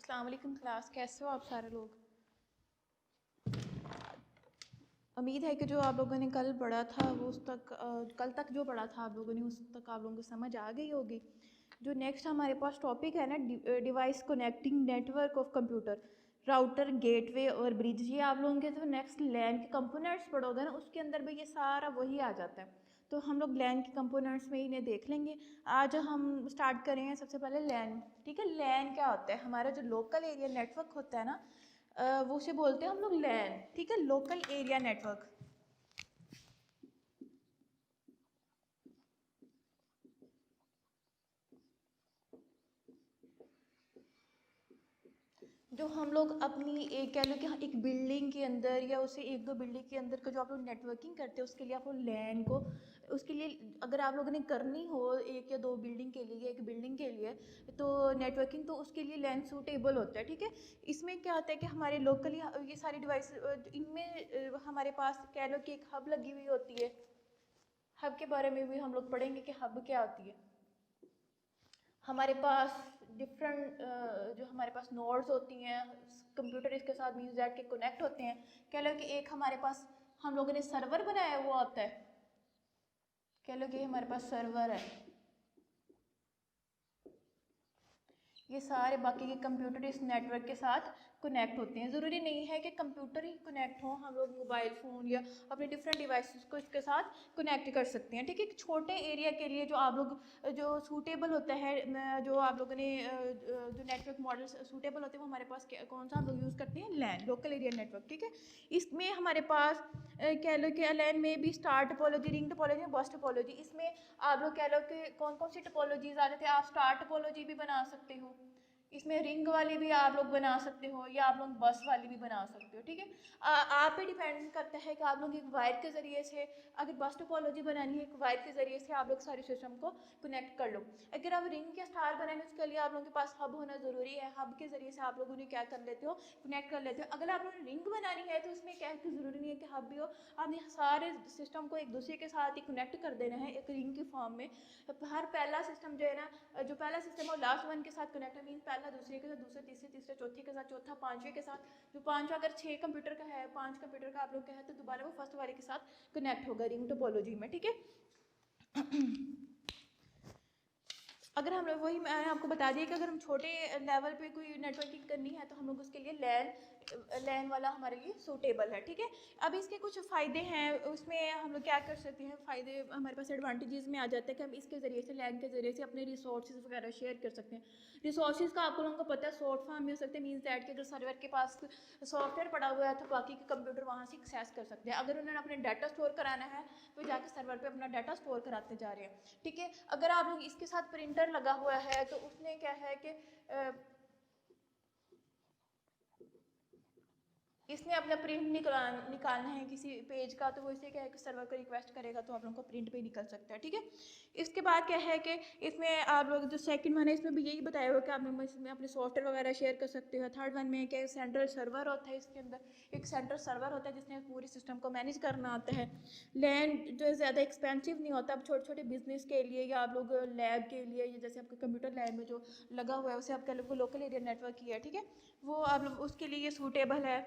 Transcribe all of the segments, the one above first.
अस्सलाम वालेकुम क्लास, कैसे हो आप सारे लोग। उम्मीद है कि जो आप लोगों ने कल पढ़ा था वो कल तक जो पढ़ा था आप लोगों ने उस तक आप लोगों को समझ आ गई होगी। जो नेक्स्ट हमारे पास टॉपिक है ना, device connecting network of computer, router, gateway और ब्रिज। ये आप लोगों के जो नेक्स्ट लैन के कंपोनेंट्स पढ़ोगे ना उसके अंदर भी ये सारा वही आ जाता है। तो हम लोग लैन के कंपोनेंट्स में इन्हें देख लेंगे। आज हम स्टार्ट करेंगे सबसे पहले लैन। ठीक है, लैन क्या होता है? हमारा जो लोकल एरिया नेटवर्क होता है ना, वो उसे बोलते हैं हम लोग लैन। ठीक है, लोकल एरिया नेटवर्क। जो हम लोग अपनी एक कह लो कि एक बिल्डिंग के अंदर या उसे एक दो बिल्डिंग के अंदर का जो आप लोग नेटवर्किंग करते हैं उसके लिए आप लोग लैन को, उसके लिए अगर आप लोगों ने करनी हो एक या दो बिल्डिंग के लिए, एक बिल्डिंग के लिए तो नेटवर्किंग, तो उसके लिए लैन सूटेबल होता है। ठीक है, इसमें क्या होता है कि हमारे लोकली ये सारी डिवाइस, इनमें हमारे पास कह लो कि एक हब लगी हुई होती है। हब के बारे में भी हम लोग पढ़ेंगे कि हब क्या होती है। हमारे पास डिफरेंट जो हमारे पास नोड्स होती हैं, कंप्यूटर इसके साथ मीन्स दैट के कनेक्ट होते हैं। कह लो कि एक हमारे पास हम लोगों ने सर्वर बनाया हुआ होता है। कह लो कि हमारे पास सर्वर है। ये सारे बाकी के कंप्यूटर इस नेटवर्क के साथ कनेक्ट होते हैं। ज़रूरी नहीं है कि कंप्यूटर ही कनेक्ट हो, हम लोग मोबाइल फ़ोन या अपने डिफरेंट डिवाइसेस को इसके साथ कनेक्ट कर सकते हैं। ठीक है, एक छोटे एरिया के लिए जो आप लोग जो सूटेबल होता है, जो आप लोगों ने जो नेटवर्क मॉडल सूटेबल होते हैं वो हमारे पास कौन सा हम लोग यूज़ करते हैं? लैन, लोकल एरिया नेटवर्क। ठीक है, इसमें हमारे पास कह लो कि लैन में भी स्टार टोपोलॉजी, रिंग टोपोलॉजी, बस टोपोलॉजी। इसमें आप लोग कह लो कि कौन कौन सी टोपोलॉजीज आ जाते हैं। आप स्टार टोपोलॉजी भी बना सकते हो, इसमें रिंग वाली भी आप लोग बना सकते हो, या आप लोग बस वाली भी बना सकते हो। ठीक है, आप पे डिपेंड करता है कि आप लोग एक वायर के ज़रिए से, अगर बस टोपोलॉजी बनानी है एक वायर के ज़रिए से आप लोग सारे सिस्टम को कनेक्ट कर लो। अगर आप रिंग या स्टार बनाएंगे उसके लिए आप लोगों के पास हब होना ज़रूरी है। हब के ज़रिए से आप लोग उन्हें क्या कर लेते हो? कनेक्ट कर लेते हो। अगर आप लोगों ने रिंग बनानी है तो उसमें क्या है कि ज़रूरी नहीं है कि हब भी हो, आपने सारे सिस्टम को एक दूसरे के साथ ही कनेक्ट कर देना है एक रिंग की फॉर्म में। हर पहला सिस्टम जो है ना, जो पहला सिस्टम है वो लास्ट वन के साथ कनेक्ट है, मीन पहला दूसरे के साथ, दूसरा तीसरे, तीसरा चौथे के साथ, चौथा पांचवें के साथ। जो पांचवा अगर 6 कंप्यूटर का है, 5 कंप्यूटर का आप लोग का है तो दोबारा वो फर्स्ट वाले के साथ कनेक्ट होगा रिंग टोपोलॉजी में। ठीक है, अगर हम लोग, वही मैंने आपको बता दिया कि अगर हम छोटे लेवल पे कोई नेटवर्किंग करनी है तो हम लोग उसके लिए लैन वाला हमारे लिए सूटेबल है। ठीक है, अब इसके कुछ फ़ायदे हैं, उसमें हम लोग क्या कर सकते हैं, फ़ायदे हमारे पास एडवांटेजेस में आ जाते हैं कि हम इसके ज़रिए से, लैन के ज़रिए से अपने रिसोर्सेज वगैरह शेयर कर सकते हैं। रिसोर्सेज का आप लोगों को पता है शॉर्ट फॉर्म में हो सकते हैं, मीन्स दैट कि अगर सर्वर के पास सॉफ्टवेयर पड़ा हुआ है तो बाकी के कंप्यूटर वहाँ से एक्सेस कर सकते हैं। अगर उन्होंने अपने डाटा स्टोर कराना है तो जाके सर्वर पे अपना डाटा स्टोर कराते जा रहे हैं। ठीक है, अगर आप लोग इसके साथ प्रिंटर लगा हुआ है तो उसने क्या है कि इसने अपना प्रिंट निकालना है किसी पेज का, तो वो इसे क्या है कि सर्वर को रिक्वेस्ट करेगा तो आप लोगों को प्रिंट पे निकल सकता है। ठीक है, इसके बाद क्या है कि इसमें आप लोग जो सेकंड वन है इसमें भी यही बताया हुआ कि आप इसमें अपने सॉफ्टवेयर वगैरह शेयर कर सकते हो। थर्ड वन में क्या सेंट्रल सर्वर होता है, इसके अंदर एक सेंट्रल सर्वर होता है जिसने पूरे सिस्टम को मैनेज करना आता है। लैन जो है ज़्यादा एक्सपेंसिव नहीं होता। अब छोटे छोटे बिजनेस के लिए या आप लोग लैब के लिए, या जैसे आपके कंप्यूटर लैब में जो लगा हुआ है उसे आप कह लो लोकल एरिया नेटवर्क ही है। ठीक है, वो आप लोग उसके लिए ये सूटेबल है।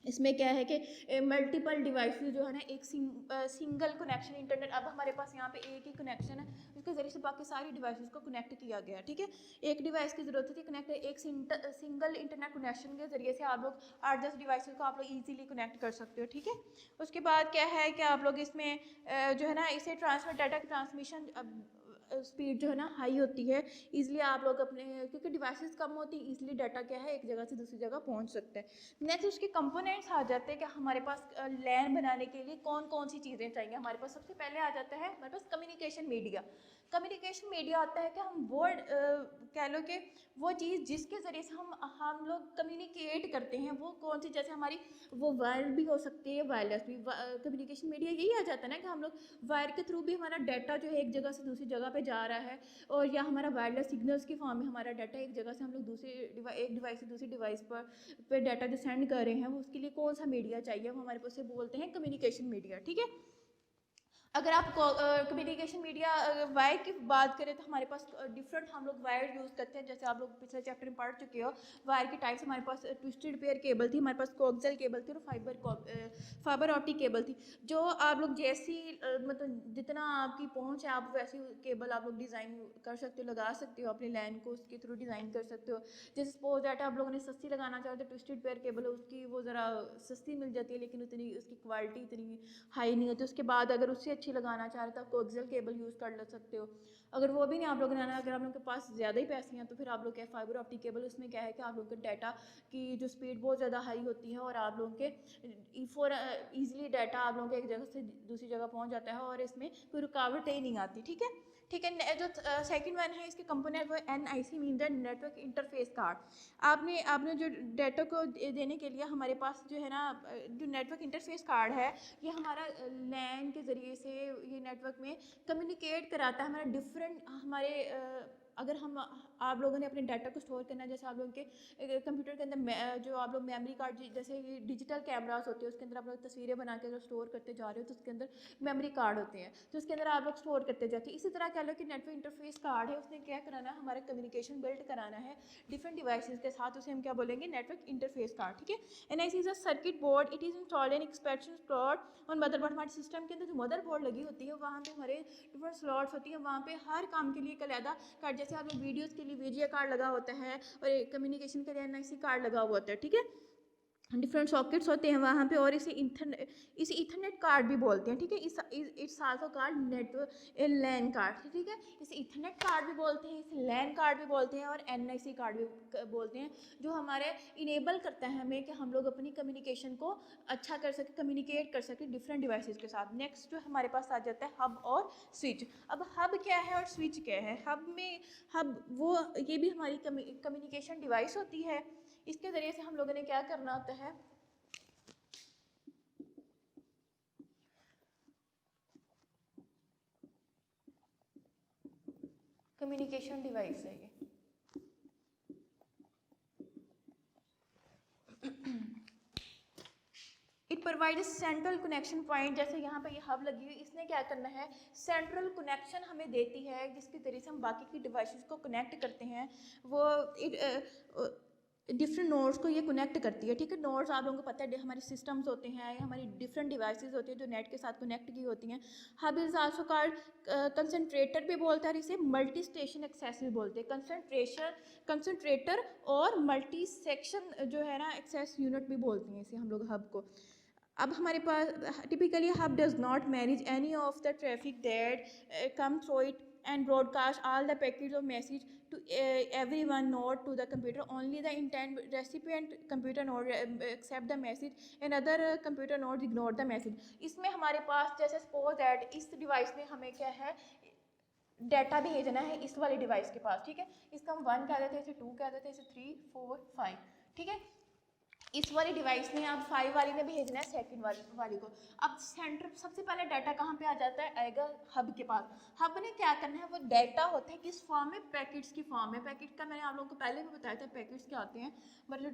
इसमें क्या है कि मल्टीपल डिवाइसेस जो है ना, एक सिंगल कनेक्शन इंटरनेट, अब हमारे पास यहाँ पे एक ही कनेक्शन है उसके ज़रिए से बाकी सारी डिवाइसेस को कनेक्ट किया गया है। ठीक है, एक डिवाइस की ज़रूरत होती है कनेक्ट, एक सिंगल इंटरनेट कनेक्शन के ज़रिए से आप लोग 8-10 डिवाइसेस को आप लोग ईजिली कनेक्ट कर सकते हो। ठीक है, उसके बाद क्या है कि आप लोग इसमें जो है ना, इसे ट्रांसफर डाटा की ट्रांसमिशन स्पीड जो है ना हाई होती है। ईजिली आप लोग अपने, क्योंकि डिवाइसेस कम होती है, ईजिली डाटा क्या है एक जगह से दूसरी जगह पहुंच सकते हैं। नेक्स्ट उसके कंपोनेंट्स आ जाते हैं कि हमारे पास लैन बनाने के लिए कौन कौन सी चीज़ें चाहिए। हमारे पास सबसे पहले आ जाता है हमारे पास कम्युनिकेशन मीडिया। कम्युनिकेशन मीडिया आता है कि हम वो कह लो कि वो चीज़ जिसके ज़रिए से हम लोग कम्युनिकेट करते हैं वो कौन सी, जैसे हमारी वो वायर भी हो सकती है, वायरलेस भी। कम्युनिकेशन मीडिया यही आ जाता है ना कि हम लोग वायर के थ्रू भी हमारा डाटा जो है एक जगह से दूसरी जगह पे जा रहा है, और या हमारा वायरलेस सिग्नल्स की फॉर्म में हमारा डाटा एक जगह से हम लोग एक डिवाइस से दूसरी डिवाइस पर डाटा जो सेंड कर रहे हैं वो उसके लिए कौन सा मीडिया चाहिए, वो हमारे पास से बोलते हैं कम्युनिकेशन मीडिया। ठीक है, अगर आप कम्युनिकेशन मीडिया वायर की बात करें तो हमारे पास डिफरेंट हम लोग वायर यूज़ करते हैं। जैसे आप लोग पिछले चैप्टर में पढ़ चुके हो, वायर की टाइप्स हमारे पास ट्विस्टेड पेयर केबल थी, हमारे पास कोएक्सियल केबल थी और फाइबर ऑप्टिक केबल थी। जो आप लोग जैसी मतलब जितना आपकी पहुंच है आप वैसी केबल आप लोग डिज़ाइन कर सकते हो, लगा सकते हो, अपने लैन को उसके थ्रू डिज़ाइन कर सकते हो। जैसे सपोज दैट आप लोगों ने सस्ती लगाना चाहो तो ट्विस्टेड पेयर केबल है उसकी वो ज़रा सस्ती मिल जाती है, लेकिन उतनी उसकी क्वालिटी इतनी हाई नहीं होती। उसके बाद अगर उससे अच्छी लगाना चाह रहे तो आप कोएक्सियल केबल यूज़ कर ले सकते हो। अगर वो भी नहीं आप लोगों ने आना, अगर आप लोगों के पास ज़्यादा ही पैसे हैं तो फिर आप लोग क्या फाइबर ऑप्टिक केबल, उसमें क्या है कि आप लोगों के डाटा की जो स्पीड बहुत ज़्यादा हाई होती है और आप लोगों के फॉर ईजिली डाटा आप लोगों के एक जगह से दूसरी जगह पहुँच जाता है और इसमें कोई रुकावटें ही नहीं आती। ठीक है, ठीक है। जो सेकंड वन है इसके कंपोनेंट वो NIC mean the network interface card. आपने आपने जो डाटा को देने के लिए हमारे पास जो है ना जो नेटवर्क इंटरफेस कार्ड है, ये हमारा लैन के ज़रिए से ये नेटवर्क में कम्युनिकेट कराता है हमारा डिफरेंट हमारे अगर हम आप लोगों ने अपने डाटा को स्टोर करना है, जैसे आप लोगों के कंप्यूटर के अंदर जो आप लोग मेमोरी कार्ड जैसे ये डिजिटल कैमरास होते हैं उसके अंदर आप लोग तस्वीरें बना के अगर स्टोर करते जा रहे हो तो उसके अंदर मेमोरी कार्ड होते हैं, तो उसके अंदर आप लोग स्टोर करते जाते हैं। इसी तरह कह लो कि नेटवर्क इंटरफेस कार्ड है, उसने क्या कराना है हमारा कम्युनिकेशन बिल्ड कराना है डिफरेंट डिवाइसेस के साथ, उसे हम क्या बोलेंगे नेटवर्क इंटरफेस कार्ड। ठीक है, NIC is a circuit board, it is installed in expansion slot और मदरबोर्ड। हमारे सिस्टम के अंदर जो मदरबोर्ड लगी होती है वहाँ पे हमारे डिफरेंट स्लॉट्स होती हैं, वहाँ पे हर काम के लिए एक अलग कार्ड, जैसे आप लोग वीडियोज़ के लिए वीजिया कार्ड लगा होता है और कम्युनिकेशन के लिए NIC कार्ड लगा हुआ होता है। ठीक है, डिफरेंट सॉकेट्स होते हैं वहाँ पे और इसे इथरनेट कार्ड भी बोलते हैं। ठीक है, इस आल्सो कार्ड नेटवर्क लैन कार्ड। ठीक है, इसे इथरनेट कार्ड भी बोलते हैं, इसे लैन कार्ड भी बोलते हैं और NIC कार्ड भी बोलते हैं, जो हमारे इनेबल करता है हमें कि हम लोग अपनी कम्युनिकेशन को अच्छा कर सके, कम्युनिकेट कर सके डिफरेंट डिवाइसेस के साथ। नेक्स्ट जो हमारे पास आ जाता है हब और स्विच। अब हब क्या है और स्विच क्या है? हब वो ये भी हमारी कम्युनिकेशन डिवाइस होती है, इसके ज़रिए से हम लोगों ने क्या करना होता है कम्युनिकेशन डिवाइस है ये। It provide central connection point, जैसे यहाँ पे ये हब लगी हुई, इसने क्या करना है सेंट्रल कनेक्शन हमें देती है जिसके ज़रिए से हम बाकी की डिवाइसेस को कनेक्ट करते हैं। वो डिफरेंट नोड्स को ये कनेक्ट करती है। ठीक है, नोड्स आप लोगों को पता है हमारे सिस्टम्स होते हैं, हमारी डिफरेंट डिवाइसेस होती हैं जो नेट के साथ कनेक्ट की होती हैं। Hub is also called concentrator भी बोलते हैं और इसे मल्टी स्टेशन एक्सेस भी बोलते हैं। कंसंट्रेटर और मल्टी सेक्शन जो है ना एक्सेस यूनिट भी बोलते हैं इसे हम लोग हब को। अब हमारे पास typically hub does not manage any of the traffic that come through it and broadcast all the packets of message to every one node to the computer. Only the intent recipient computer node accept the message and other computer nodes ignore the message. इसमें हमारे पास जैसे suppose that इस device में हमें क्या है data भेजना है इस वाले डिवाइस के पास। ठीक है, इसका हम 1 कह देते हैं, इसे 2 कह देते हैं, इसे 3 4 5। ठीक है, इस वाली डिवाइस ने अब 5 वाली ने भेजना है सेकंड वाली को। अब सेंटर सबसे पहले डाटा कहाँ पे आ जाता है, आएगा हब के पास। हब ने क्या करना है, वो डाटा होता है किस फॉर्म में, पैकेट्स की फॉर्म में। पैकेट का मैंने आप लोगों को पहले भी बताया था पैकेट्स क्या आते हैं, मतलब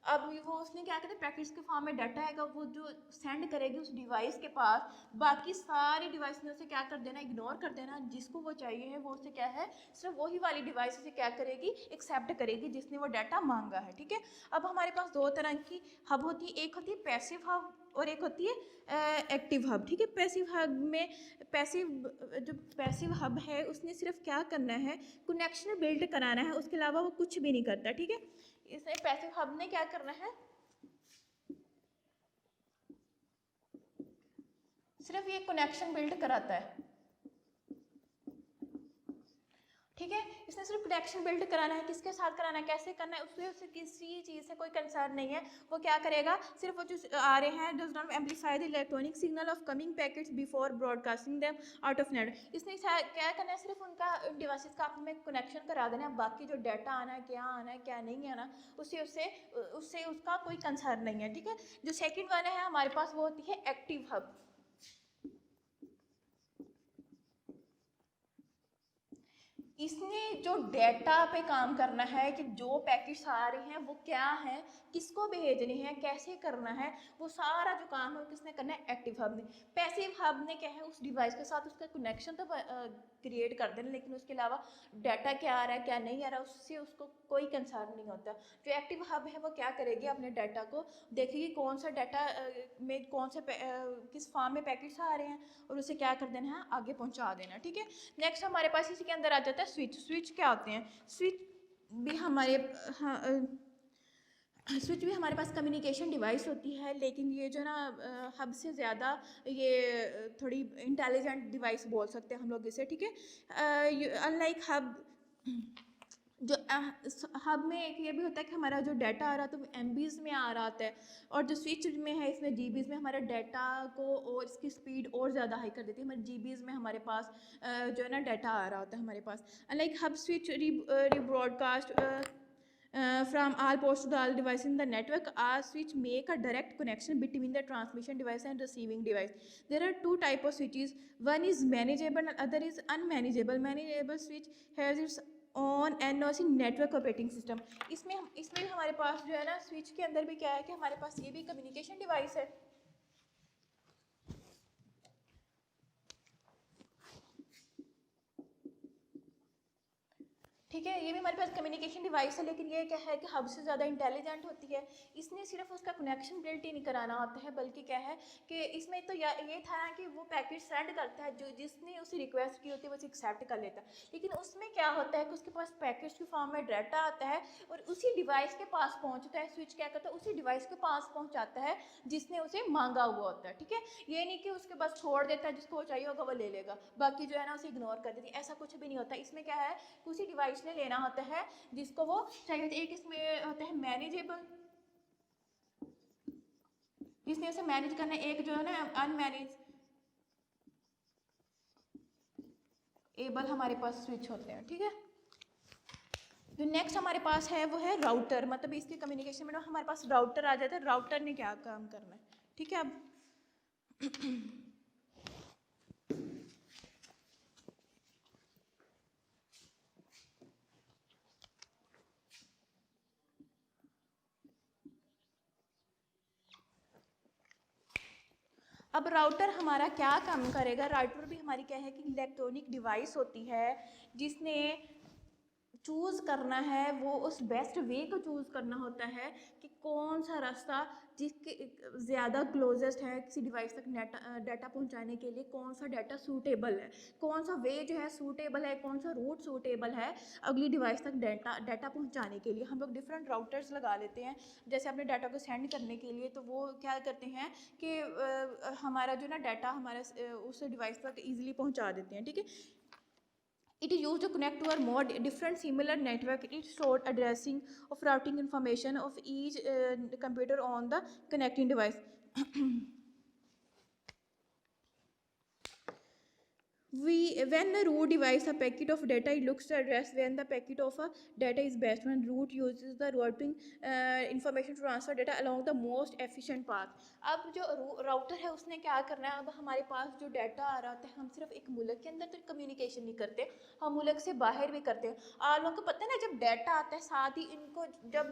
अब वो उसने क्या करना है पैकेट्स के फॉर्म में डाटा आएगा, वो जो सेंड करेगी उस डिवाइस के पास, बाकी सारी डिवाइस ने उसे क्या कर देना, इग्नोर कर देना। जिसको वो चाहिए है वो उसे क्या है सिर्फ वही वाली डिवाइस उसे क्या करेगी, एक्सेप्ट करेगी जिसने वो डाटा मांगा है। ठीक है, अब हमारे पास 2 तरह की हब होती है, एक होती है पैसिव हब और एक होती है एक्टिव हब। ठीक है, पैसिव हब में जो पैसिव हब है उसने सिर्फ क्या करना है, कनेक्शन बिल्ड कराना है, उसके अलावा वो कुछ भी नहीं करता। ठीक है, इसने पैसिव हब ने क्या करना है, सिर्फ ये कनेक्शन बिल्ड कराता है। ठीक है, इसने सिर्फ कनेक्शन बिल्ड कराना है, किसके साथ कराना है, कैसे करना है, उसे किसी चीज़ से कोई कंसर्न नहीं है। वो क्या करेगा, सिर्फ वो जो आ रहे हैं does not amplify the electronic signal of coming packets before broadcasting them out of net. इसने क्या करना है, सिर्फ उनका डिवाइसेस का आप में कनेक्शन करा देना है, बाकी जो डाटा आना है, क्या नहीं आना, उससे उसका कोई कंसर्न नहीं है। ठीक है, जो सेकेंड वन है हमारे पास वो होती है एक्टिव हब। इसने जो डेटा पे काम करना है कि जो पैकेट्स आ रहे हैं वो क्या है, किसको भेजने हैं, कैसे करना है, वो सारा जो काम है वो किसने करना है, एक्टिव हब ने। पैसिव हब ने क्या है, उस डिवाइस के साथ उसका कनेक्शन तो क्रिएट कर देना, लेकिन उसके अलावा डाटा क्या आ रहा है क्या नहीं आ रहा उससे उसको कोई कंसर्न नहीं होता। जो एक्टिव हब है वो क्या करेगी, अपने डाटा को देखेगी कौन सा डाटा में कौन से किस फॉर्म में पैकेट्स आ रहे हैं और उसे क्या कर देना है, आगे पहुंचा देना। ठीक है, नेक्स्ट हमारे पास इसी के अंदर आ जाता है स्विच। स्विच क्या होते हैं, स्विच भी हमारे हाँ, स्विच भी हमारे पास कम्युनिकेशन डिवाइस होती है, लेकिन ये जो ना हब से ज़्यादा ये थोड़ी इंटेलिजेंट डिवाइस बोल सकते हैं हम लोग इसे। ठीक है, अनलाइक हब, जो हब में एक ये भी होता है कि हमारा जो डाटा आ रहा है तो एमबीज़ में आ रहा होता है, और जो स्विच में है इसमें जीबीज़ में हमारे डाटा को और इसकी स्पीड और ज़्यादा हाई कर देती है, हमारे जीबीज़ में हमारे पास जो है ना डाटा आ रहा होता है हमारे पास। Like hub switch rebroadcast from all ports to the all devices in the network, are switch make a direct connection between the transmission device and receiving device. There are two type of switches, one is manageable and other is unmanageable. Manageable switch has its on NOC network operating system. इसमें भी हमारे पास जो है ना switch के अंदर भी क्या है कि हमारे पास ये भी कम्युनिकेशन डिवाइस है। ठीक है, ये भी हमारे पास कम्युनिकेशन डिवाइस है, लेकिन ये क्या है कि हब से ज़्यादा इंटेलिजेंट होती है। इसने सिर्फ उसका कनेक्शन बिल्ट ही नहीं कराना होता है, बल्कि क्या है कि इसमें तो ये था कि वो पैकेट सेंड करता है, जो जिसने उसे रिक्वेस्ट की होती है वो उसे एक्सेप्ट कर लेता है। लेकिन उसमें क्या होता है कि उसके पास पैकेट्स के फॉर्म में डाटा आता है और उसी डिवाइस के पास पहुँचता है। स्विच क्या करता है, उसी डिवाइस के पास पहुँचाता है जिसने उसे मांगा हुआ होता है। ठीक है, ये नहीं कि उसके पास छोड़ देता है, जिसको वो चाहिए होगा वो ले लेगा, बाकी जो है ना उसे इग्नोर कर देती है, ऐसा कुछ भी नहीं होता। इसमें क्या है, उसी डिवाइस ने लेना होता है जिसको वो चाहिए। एक इसमें होता है मैनेजेबल, जिसने उसे मैनेज करना है, एक जो है ना अनमैनेज एबल हमारे पास स्विच होते हैं। ठीक है, जो नेक्स्ट हमारे पास है वो है राउटर, मतलब इसके कम्युनिकेशन में हमारे पास राउटर आ जाता है। राउटर ने क्या काम करना है, ठीक है। अब राउटर हमारा क्या काम करेगा, राउटर भी हमारी क्या है कि इलेक्ट्रॉनिक डिवाइस होती है जिसने चूज़ करना है, वो उस बेस्ट वे को चूज़ करना होता है कि कौन सा रास्ता जिसके ज़्यादा क्लोजेस्ट है किसी डिवाइस तक डाटा पहुंचाने के लिए, कौन सा डाटा सूटेबल है, कौन सा वे जो है सूटेबल है, कौन सा रूट सूटेबल है अगली डिवाइस तक डाटा पहुंचाने के लिए। हम लोग डिफरेंट राउटर्स लगा लेते हैं, जैसे अपने डाटा को सेंड करने के लिए, तो वो क्या करते हैं कि हमारा जो ना डाटा हमारे उस डिवाइस तक ईजिली पहुँचा देते हैं। ठीक है, it is used to connect to a more different similar network. It stored addressing of routing information of each computer on the connecting device. When the root device a packet of data, it looks to address when the packet of a data is best. When root uses the routing information to transfer data along the most efficient path. अब जो router है उसने क्या करना है, अब हमारे पास जो डाटा आ रहा है, हम सिर्फ एक मुल्क के अंदर तो कम्युनिकेशन नहीं करते, हम मुल्क से बाहर भी करते हैं। आप लोगों को पता है ना, जब डाटा आता है साथ ही इनको जब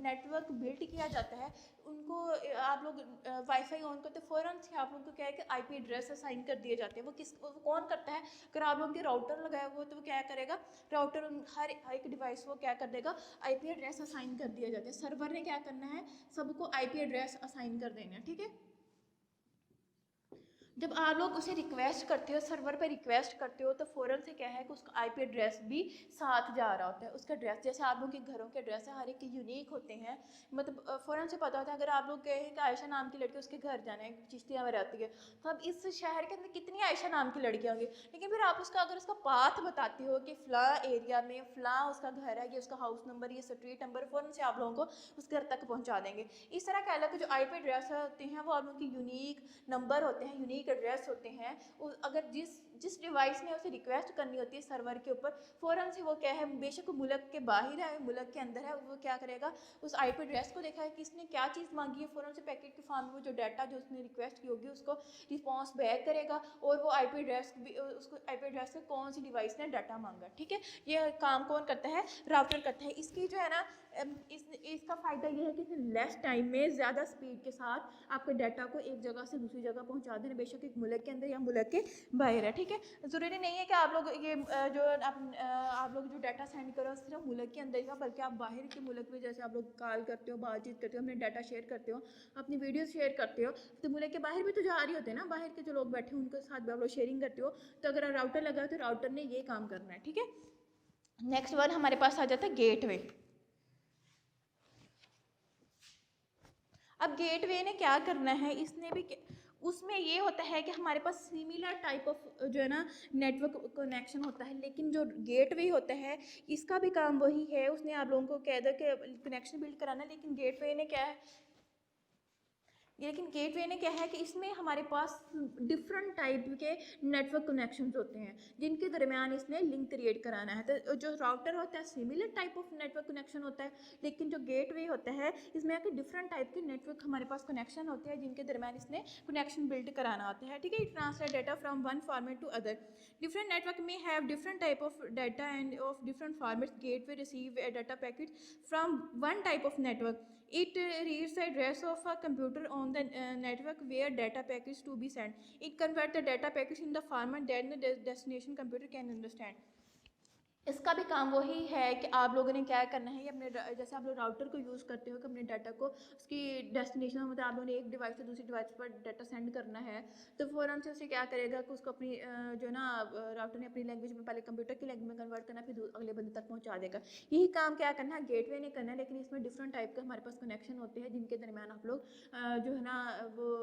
नेटवर्क बिल्ड किया जाता है, उनको आप लोग वाईफाई ऑन करते फ़ौरन से आप लोग को क्या है कि आईपी एड्रेस असाइन कर दिए जाते हैं। वो कौन करता है, अगर आप लोगों के राउटर लगाया हुआ तो वो क्या करेगा, राउटर हर एक डिवाइस को क्या कर देगा, आईपी एड्रेस असाइन कर दिया जाता है। सर्वर ने क्या करना है, सबको आईपी एड्रेस असाइन कर देना है। ठीक है, जब आप लोग उसे रिक्वेस्ट करते हो, सर्वर पे रिक्वेस्ट करते हो, तो फ़ौरन से क्या है कि उसका आईपी एड्रेस भी साथ जा रहा होता है। उसका एड्रेस जैसे आप लोगों के घरों के एड्रेस है, हर एक के यूनिक होते हैं, मतलब फ़ौरन से पता होता है। अगर आप लोग कहें कि आयशा नाम की लड़की उसके घर जाना है, चिश्तिया में रहती है, तो अब इस शहर के अंदर कितनी आयशा नाम की लड़कियाँ होंगी, लेकिन फिर आप उसका अगर उसका पाथ बताते हो कि फ़लाँ एरिया में फ़लाँ उसका घर है, ये उसका हाउस नंबर, ये स्ट्रीट नंबर, फ़ौरन से आप लोगों को उस घर तक पहुँचा देंगे। इस तरह कह लो कि जो आईपी एड्रेस होते हैं वो आप लोगों के यूनिक नंबर होते हैं, यूनिक यूनिक एड्रेस होते हैं, अगर जिस डिवाइस ने उसे रिक्वेस्ट करनी होती है सर्वर के ऊपर, फ़ौरन से वो क्या है, बेशक वो मुल्क के बाहर है मुल्क के अंदर है, वो क्या करेगा उस आईपी एड्रेस को देखा है कि इसने क्या चीज़ मांगी है, फ़ौरन से पैकेट के फॉर्म में वो जो डाटा जो उसने रिक्वेस्ट की होगी उसको रिस्पॉन्स बैक करेगा और वो आईपी एड्रेस उसको आईपी एड्रेस से कौन सी डिवाइस ने डाटा मांगा। ठीक है, ये काम कौन करता है, राउटर करता है। इसकी जो है ना इसका फ़ायदा ये है कि लेस टाइम में ज़्यादा स्पीड के साथ आपके डाटा को एक जगह से दूसरी जगह पहुंचा देना, बेशक एक मुल्क के अंदर या मुल्क के बाहर है। ठीक है, ज़रूरी नहीं है कि आप लोग ये जो आप लोग जो डाटा सेंड करो सिर्फ मुल्क के अंदर का, बल्कि आप बाहर के मुल्क में जैसे आप लोग कॉल करते हो, बातचीत करते हो, अपने डाटा शेयर करते हो, अपनी वीडियो शेयर करते हो, तो मुल्क के बाहर भी तो जा रही होते हैं ना, बाहर के जो लोग बैठे हैं उनके साथ भी आप लोग शेयरिंग करते हो। तो अगर राउटर लगा तो राउटर ने ये काम करना है। ठीक है, नेक्स्ट वन हमारे पास आ जाता है गेटवे। अब गेटवे ने क्या करना है, इसने भी उसमें ये होता है कि हमारे पास सिमिलर टाइप ऑफ जो है ना नेटवर्क कनेक्शन होता है, लेकिन जो गेटवे होता है इसका भी काम वही है। उसने आप लोगों को कह दिया कि कनेक्शन बिल्ड कराना, लेकिन गेटवे ने क्या है, लेकिन गेटवे ने क्या है कि इसमें हमारे पास डिफरेंट टाइप के नेटवर्क कनेक्शंस होते हैं जिनके दरमियान इसने लिंक क्रिएट कराना है। तो जो राउटर होता है similar type of network connection होता है, लेकिन जो गेटवे होता है इसमें आके डिफरेंट टाइप के नेटवर्क हमारे पास कनेक्शन होते हैं जिनके दरमियान इसने कनेक्शन बिल्ड कराना होता है। ठीक है, transfer data from one format to other. Different network में have different type of data and of different formats. Gateway receive a data packet from one type of network. It reads the address of a computer on the network where data packets to be sent. It converts the data packets in the format that the destination computer can understand. इसका भी काम वही है कि आप लोगों ने क्या करना है, अपने जैसे आप लोग राउटर को यूज़ करते हो कि अपने डाटा को उसकी डेस्टिनेशन मतलब आप लोगों ने एक डिवाइस से दूसरी डिवाइस पर डाटा सेंड करना है, तो फ़ौरन से उसे क्या करेगा कि उसको अपनी जो ना राउटर ने अपनी लैंग्वेज में पहले कंप्यूटर की लैंग्वेज में कन्वर्ट करना, फिर अगले बंदे तक पहुँचा देगा। यही काम क्या करना है, गेटवे ने करना है, लेकिन इसमें डिफरेंट टाइप के हमारे पास कनेक्शन होते हैं जिनके दरमियान आप लोग जो है ना वो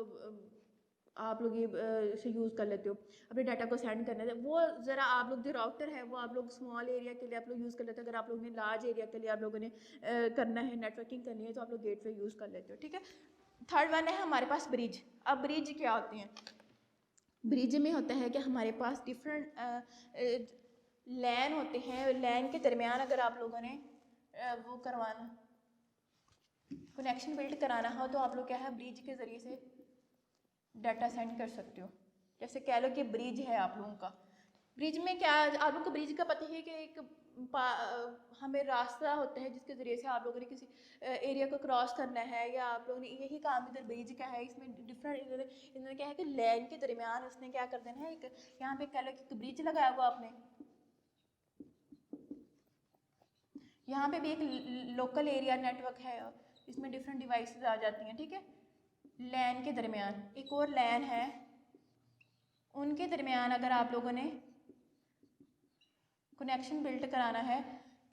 आप लोग ये इसे यूज़ कर लेते हो अपने डाटा को सेंड करने से। वो ज़रा आप लोग जो राउटर है वो आप लोग स्मॉल एरिया के लिए आप लोग यूज़ कर लेते हो। अगर आप लोगों ने लार्ज एरिया के लिए आप लोगों ने करना है, नेटवर्किंग करनी है, तो आप लोग गेटवे यूज़ कर लेते हो। ठीक है, थर्ड वन है हमारे पास ब्रिज। अब ब्रिज क्या होते हैं, ब्रिज में होता है कि हमारे पास डिफरेंट लैन होते हैं, लैन के दरमियान अगर आप लोगों ने वो करवाना कनेक्शन बिल्ड कराना हो तो आप लोग क्या है ब्रिज के ज़रिए से डाटा सेंड कर सकते हो। जैसे कह लो कि ब्रिज है आप लोगों का, ब्रिज में क्या आप लोगों को ब्रिज का पता है कि एक हमें रास्ता होता है जिसके ज़रिए से आप लोगों ने किसी एरिया को क्रॉस करना है, या आप लोगों ने यही काम इधर ब्रिज का है। इसमें डिफरेंट इन्होंने क्या है कि लैन के दरमियान उसने क्या कर देना है, एक यहाँ पे कह लो कि ब्रिज लगाया हुआ आपने, यहाँ पे भी एक लोकल एरिया नेटवर्क है, इसमें डिफरेंट डिवाइसेस आ जाती हैं। ठीक है, लैन के दरमियान एक और लैन है, उनके दरमियान अगर आप लोगों ने कनेक्शन बिल्ड कराना है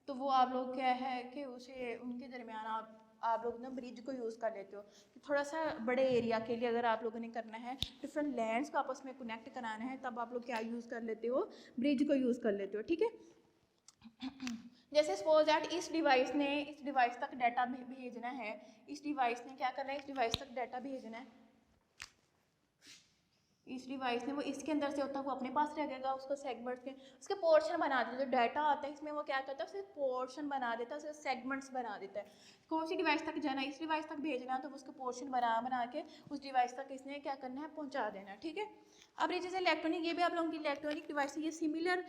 तो वो आप लोग क्या है कि उसे उनके दरमियान आप लोग ना ब्रिज को यूज़ कर लेते हो। तो थोड़ा सा बड़े एरिया के लिए अगर आप लोगों ने करना है, डिफरेंट लैंड्स को आपस में कनेक्ट कराना है, तब आप लोग क्या यूज़ कर लेते हो, ब्रिज को यूज़ कर लेते हो। ठीक है, जैसे सपोज दैट इस डिवाइस तक डाटा भेजना है, इस डिवाइस ने क्या करना है, इस डिवाइस तक डाटा भेजना है, इस डिवाइस ने वो इसके अंदर से होता है वो अपने पास रखेगा, उसको सेगमेंट्स के उसके पोर्शन बना देता है। जो डाटा आता है इसमें वो क्या करता है, उसे पोर्शन बना देता है, उसे सेगमेंट्स बना देता है। कौन सी डिवाइस तक जाना है, इस डिवाइस तक भेजना है, तो उसको पोर्शन बना के उस डिवाइस तक इसने क्या करना है, पहुँचा देना। ठीक है, अब ये जैसे इलेक्ट्रॉनिक, ये भी आप लोगों की इलेक्ट्रॉनिक डिवाइस है, ये सिमिलर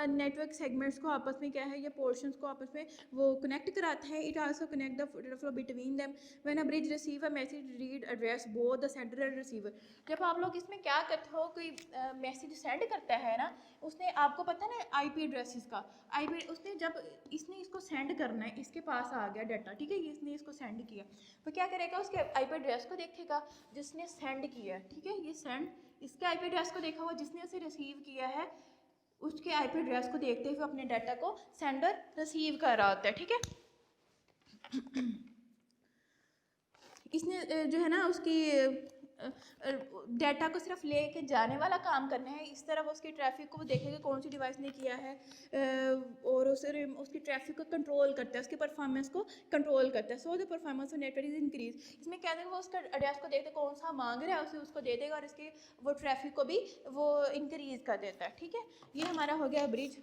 नेटवर्क सेगमेंट्स को आपस में क्या है, ये पोर्शंस को आपस में वो कनेक्ट कराता है। It also connect the data flow between them when a bridge receive a message read address both the sender and receiver. जब आप लोग इसमें क्या करते हो, कोई मैसेज सेंड करता है ना, उसने आपको पता है ना आईपी एड्रेसेस का, आईपी उसने जब इसने इसको सेंड करना है, इसके पास आ गया डाटा, ठीक है, इसने इसको सेंड किया, तो क्या करेगा, उसके आईपी एड्रेस को देखेगा जिसने सेंड किया, ठीक है, ये सेंड इसके आईपी एड्रेस को देखा हुआ, जिसने उसे रिसीव किया है उसके आईपी एड्रेस को देखते हुए अपने डाटा को सेंडर रिसीव कर रहा होता है। ठीक है, इसने जो है ना उसकी डाटा को सिर्फ ले के जाने वाला काम करना है, इस तरह वो उसकी ट्रैफिक को वो देखेगा कौन सी डिवाइस ने किया है, और उसकी ट्रैफिक को कंट्रोल करता है, उसकी परफॉर्मेंस को कंट्रोल करता है। So the performance of network is increase. इसमें क्या देगा, वो उसका एड्रेस को देखते कौन सा मांग रहा है उसे उसको दे देगा, और इसके वो ट्रैफिक को भी वो इंक्रीज कर देता है। ठीक है, ये हमारा हो गया ब्रिज।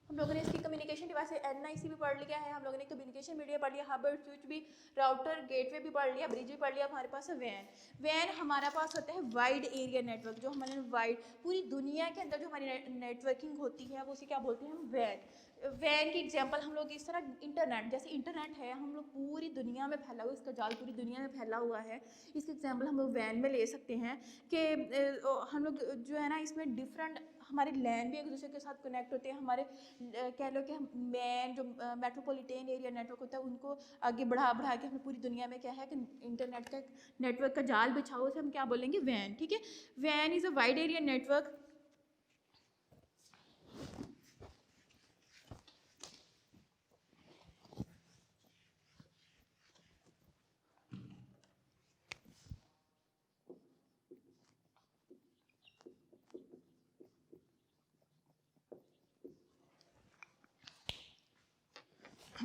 हम लोगों ने इसकी कम्युनिकेशन डिवाइस NIC भी पढ़ लिया है, हम लोगों ने कम्युनिकेशन मीडिया पढ़ लिया, हब और स्विच भी, राउटर गेटवे भी पढ़ लिया, ब्रिज भी पढ़ लिया। हमारे पास है वैन। वैन हमारा पास होता है वाइड एरिया नेटवर्क, जो हमारे वाइड पूरी दुनिया के अंदर जो हमारी नेटवर्किंग होती है वो उसे क्या बोलते हैं, हम वैन। वैन की एग्जांपल हम लोग इस तरह, इंटरनेट जैसे इंटरनेट है, हम लोग पूरी दुनिया में फैला हुआ, इसका जाल पूरी दुनिया में फैला हुआ है। इसकी एग्जांपल हम लोग वैन में ले सकते हैं कि हम लोग जो है ना, इसमें डिफरेंट हमारे लैंड भी एक दूसरे के साथ कनेक्ट होते हैं। हमारे कह लो कि हम मेन जो मेट्रोपॉलिटन एरिया नेटवर्क होता है उनको आगे बढ़ा बढ़ा के हमें पूरी दुनिया में क्या है कि इंटरनेट का नेटवर्क का जाल बिछा हुआ, से हम क्या बोलेंगे, वैन। ठीक है, van is a wide area network.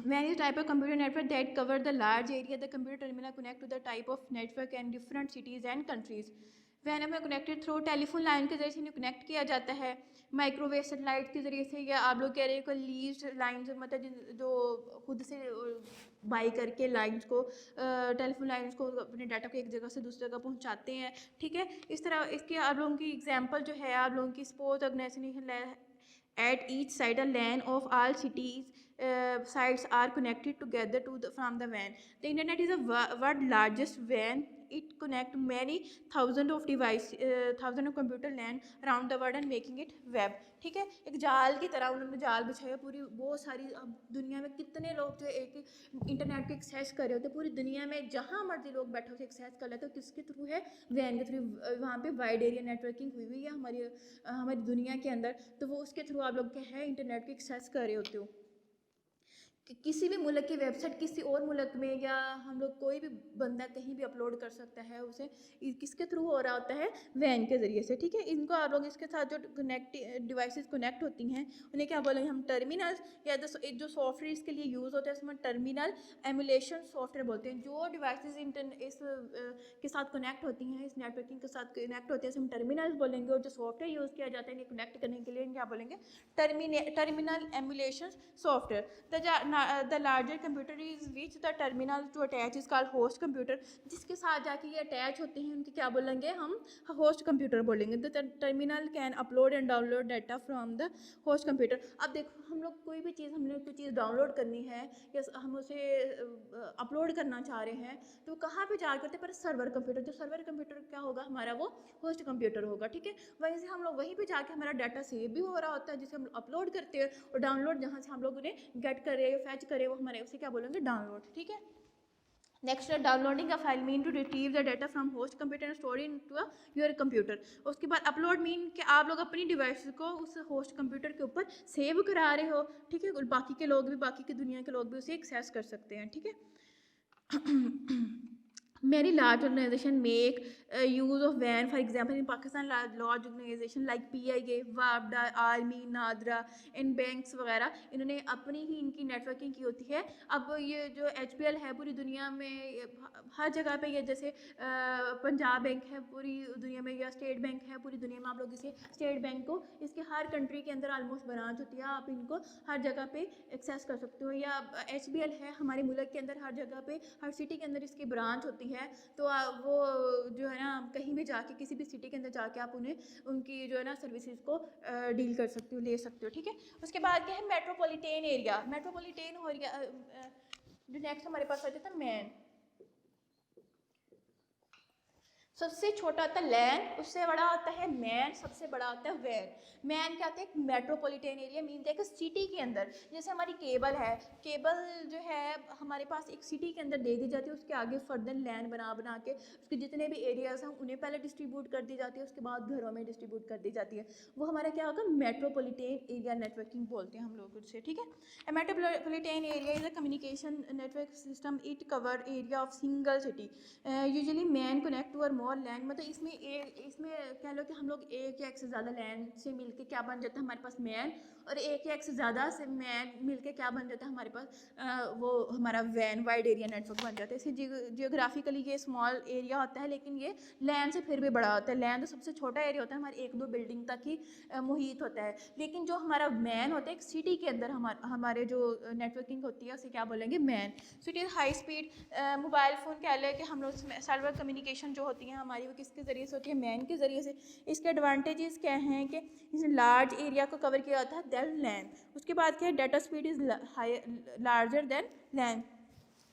WAN is a type of computer network that cover the large area. The computer terminal connect to the type of network and different cities and countries. WAN हमें connected through telephone line के जरिए से connect किया जाता है, microwave satellite के ज़रिए से, या आप लोग कह रहे हो लीज लाइन, मतलब जो खुद से बाई करके लाइंस को, टेलीफोन लाइंस को, अपने डाटा को एक जगह से दूसरी जगह पहुंचाते हैं। ठीक है, इस तरह इसके आप लोगों की एग्जांपल जो है, आप लोगों की sports organisation at each side a LAN of all cities sites are connected together from the WAN. The internet is a world largest WAN. It connect many thousands of thousands of computer LAN around the world and making it web. ठीक है, एक जाल की तरह उन्होंने जाल बिछाया पूरी, बहुत सारी, अब दुनिया में कितने लोग जो एक इंटरनेट को एक्सेस कर रहे होते हैं, पूरी दुनिया में जहाँ मर्जी लोग बैठे होते एक्सेस कर लेते हैं, किसके थ्रू है, वैन के थ्रू। वहाँ पे वाइड एरिया नेटवर्किंग हुई हुई है हमारी दुनिया के अंदर, तो वो उसके थ्रू आप लोग क्या है इंटरनेट को एक्सेस कर रहे होते हो। किसी भी मुल्क की वेबसाइट किसी और मुल्क में, या हम लोग कोई भी बंदा कहीं भी अपलोड कर सकता है उसे, किसके थ्रू हो रहा होता है, वैन के ज़रिए से। ठीक है, इनको आप लोग इसके साथ जो डिवाइसेस कनेक्ट होती हैं उन्हें क्या बोलेंगे हम, टर्मिनल, या जो सॉफ्टवेयर इसके लिए यूज़ होता है उसमें टर्मिनल एमुलेशन सॉफ्टवेयर बोलते हैं। जो डिवाइसेस इस के साथ कनेक्ट होती हैं, इस नेटवर्किंग के साथ कनेक्ट होते हैं, हम टर्मिनल बोलेंगे, और जो सॉफ्टवेयर यूज़ किया जाता है इन्हें कनेक्ट करने के लिए क्या बोलेंगे, terminal emulation software. The larger computer is which the terminal to attach is called host computer. जिसके साथ जाके ये अटैच होते हैं उनके क्या बोलेंगे हम, होस्ट कंप्यूटर बोलेंगे। The terminal can upload and download data from the host computer. अब देखो, हम लोग कोई भी चीज़, हमने कोई चीज़ डाउनलोड करनी है या हम उसे अपलोड करना चाह रहे हैं, तो कहाँ पे जा करते, पर सर्वर कंप्यूटर। जो सर्वर कंप्यूटर क्या होगा हमारा, वो होस्ट कंप्यूटर होगा। ठीक है, वहीं से हम लोग वहीं पे जाके हमारा डाटा सेव भी हो रहा होता है, जिसे हम अपलोड करते हैं, और डाउनलोड जहाँ से हम लोग उन्हें गेट करे या फैच करे, वो हमारे उसे क्या बोलेंगे, डाउनलोड। ठीक है, नेक्स्ट है downloading a file mean to retrieve the data from host computer and store into your computer. उसके बाद अपलोड मीन कि आप लोग अपनी डिवाइस को उस होस्ट कंप्यूटर के ऊपर सेव करा रहे हो। ठीक है, और बाकी के लोग भी, बाकी की दुनिया के लोग भी उसे एक्सेस कर सकते हैं। ठीक है, many large organization make use of WAN. For example, in Pakistan, large organization like PIA, WAPDA, army, NADRA, इन बैंक्स वगैरह, इन्होंने अपनी ही इनकी नेटवर्किंग की होती है। अब ये जो HPL है पूरी दुनिया में हर जगह पे, ये जैसे पंजाब बैंक है पूरी दुनिया में, या स्टेट बैंक है पूरी दुनिया में, आप लोग इसे स्टेट बैंक को इसके हर कंट्री के अंदर ऑलमोस्ट ब्रांच होती है, आप इनको हर जगह पे एक्सेस कर सकते हो। या HBL है हमारे मुल्क के अंदर, हर जगह पे, हर सिटी के अंदर इसकी ब्रांच होती है। तो वो जो है ना, कहीं भी जाके, किसी भी सिटी के अंदर जाके आप उन्हें उनकी जो है ना सर्विसेज को डील कर सकते हो, ले सकते हो। ठीक है, उसके बाद क्या है, मेट्रोपॉलिटन एरिया। मेट्रोपॉलिटन एरिया जो नेक्स्ट हमारे पास आ जाता है मैन। सबसे छोटा होता है लैन, उससे बड़ा होता है मैन, सबसे बड़ा होता है वैन। मैन क्या होता है, एक मेट्रोपॉलिटन एरिया मीन एक सिटी के अंदर, जैसे हमारी केबल है, केबल जो है हमारे पास एक सिटी के अंदर दे दी जाती है, उसके आगे फर्दर लैन बना बना के उसके जितने भी एरियाज हैं उन्हें पहले डिस्ट्रीब्यूट कर दी जाती है, उसके बाद घरों में डिस्ट्रीब्यूट कर दी जाती है। वो हमारा क्या होगा, मेट्रोपॉलिटन एरिया नेटवर्किंग बोलते हैं हम लोग उससे। ठीक है, metropolitan area is a communication network system, it cover area of single city, usually MAN connect to more LAN, मतलब इसमें कह लो कि हम लोग एक या एक से ज़्यादा लैन से मिलके क्या बन जाता है हमारे पास मैन, और एक या एक से ज़्यादा से मैन मिलके क्या बन जाता है हमारे पास वो हमारा वैन वाइड एरिया नेटवर्क बन जाता है। इसे जियोग्राफिकली ये स्मॉल एरिया होता है, लेकिन ये लैन से फिर भी बड़ा होता है। लैन तो सबसे छोटा एरिया होता है, हमारे एक दो बिल्डिंग तक ही मुहित होता है, लेकिन जो हमारा मैन होता है एक सिटी के अंदर हमारे जो नेटवर्किंग होती है उसे क्या बोलेंगे, man. So it is high speed mobile phone कह लें कि हम लोग सर्वर कम्युनिकेशन जो होती है हमारी, वो किसके ज़रिए से होती है, मैन के ज़रिए से। इसके एडवांटेजेस क्या हैं कि इसने लार्ज एरिया को कवर किया होता है देन लैन। उसके बाद क्या है, data speed is larger than LAN.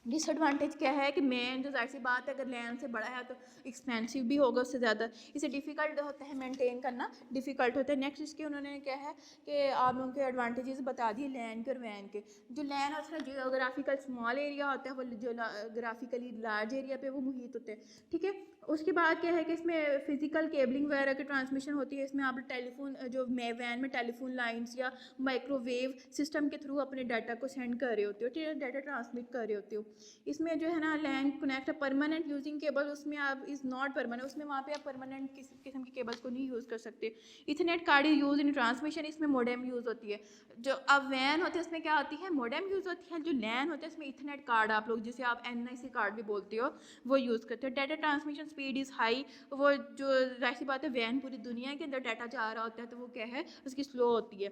Disadvantage क्या है कि मैन जो जाहिर सी बात है अगर लैन से बड़ा है तो एक्सपेंसिव भी होगा उससे ज़्यादा, इसे डिफ़िकल्ट होता है मेंटेन करना, डिफ़िकल्ट होता है। नेक्स्ट इसके उन्होंने क्या है कि आप लोगों के एडवांटेजेस बता दिए लैन के और वैन के। जो लैन होता है जियोग्राफिकल स्मॉल एरिया होता है, वो जियोग्राफिकली लार्ज एरिया पे वो मुहित होते हैं, ठीक है। उसके बाद क्या है कि इसमें फिजिकल केबलिंग वगैरह की ट्रांसमिशन होती है। इसमें आप टेलीफोन जो वैन में टेलीफोन लाइंस या माइक्रोवेव सिस्टम के थ्रू अपने डाटा को सेंड कर रहे होते हो, ठीक है, डाटा ट्रांसमिट कर रहे होते हो। इसमें जो है ना लैन कनेक्ट परमानेंट यूजिंग केबल, उसमें आप इज़ नॉट परमानेंट, उसमें वहाँ पे आप परमानेंट किसी किस्म की केबल्स को नहीं यूज़ कर सकते। Ethernet card use in transmission, इसमें मोडेम यूज़ होती है। जो अब वैन होते हैं उसमें क्या होती है, मोडेम यूज़ होती है। जो लैन होते हैं उसमें इथरनेट कार्ड, आप लोग जिसे आप NIC कार्ड भी बोलते हो, वो यूज़ करते हो। Data transmission speed is high, वो जो ऐसी बात है वैन पूरी दुनिया के अंदर डाटा जा रहा होता है तो वो क्या है उसकी स्लो होती है।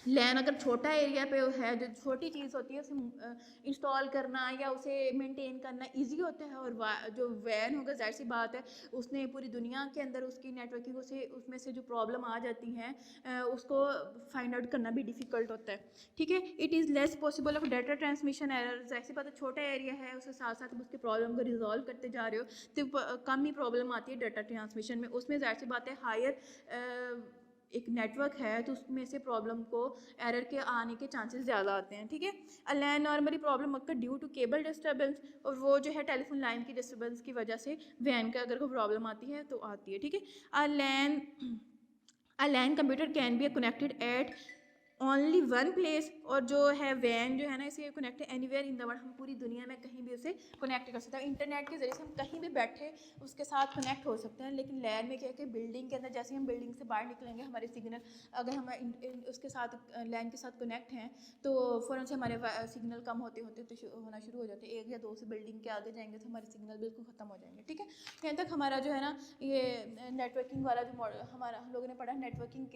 लैन अगर छोटा एरिया पे है, जो छोटी चीज़ होती है उसे इंस्टॉल करना या उसे मेंटेन करना इजी होता है, और जो वैन होगा जाहिर सी बात है उसने पूरी दुनिया के अंदर उसकी नेटवर्किंग से उसमें से जो प्रॉब्लम आ जाती हैं उसको फाइंड आउट करना भी डिफ़िकल्ट होता है, ठीक है। It is less possible of data transmission error, जाहिर सी बात है छोटा एरिया है उसके साथ साथ उसकी प्रॉब्लम को रिजॉल्व करते जा रहे हो तो कम ही प्रॉब्लम आती है डाटा ट्रांसमिशन में। उसमें जाहिर सी बात है हायर एक नेटवर्क है तो उसमें से प्रॉब्लम को एरर के आने के चांसेस ज़्यादा आते हैं, ठीक है। लैन नॉर्मली प्रॉब्लम अगर ड्यू टू केबल डिस्टर्बेंस, और वो जो है टेलीफोन लाइन की डिस्टर्बेंस की वजह से वैन का अगर कोई प्रॉब्लम आती है तो आती है, ठीक है। LAN computer can be connected at only one place, और जो है वैन जो है ना इसे connect anywhere in the world, हम पूरी दुनिया में कहीं भी उसे कनेक्ट कर सकते हैं। इंटरनेट के जरिए से हम कहीं भी बैठे उसके साथ कनेक्ट हो सकते हैं। लेकिन लैन में क्या है कि बिल्डिंग के अंदर जैसे हम बिल्डिंग से बाहर निकलेंगे हमारे सिग्नल अगर हम उसके साथ लैन के साथ कनेक्ट हैं तो फ़ौरन से हमारे सिग्नल कम होते होते तो होना शुरू हो जाते हैं। एक या दो से बिल्डिंग के आगे जाएंगे तो हमारे सिग्नल बिल्कुल ख़त्म हो जाएंगे, ठीक है। यहाँ तक हमारा जो है ना ये नेटवर्किंग वाला जो मॉडल हमारा हम लोगों ने पढ़ा नेटवर्किंग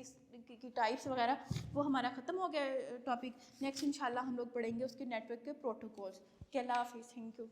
की टाइप्स वगैरह, वो हमारा ख़त्म हो गया टॉपिक। नेक्स्ट इंशाल्लाह हम लोग पढ़ेंगे उसके नेटवर्क के प्रोटोकॉल्स। अल्लाह हाफिज़, थैंक यू।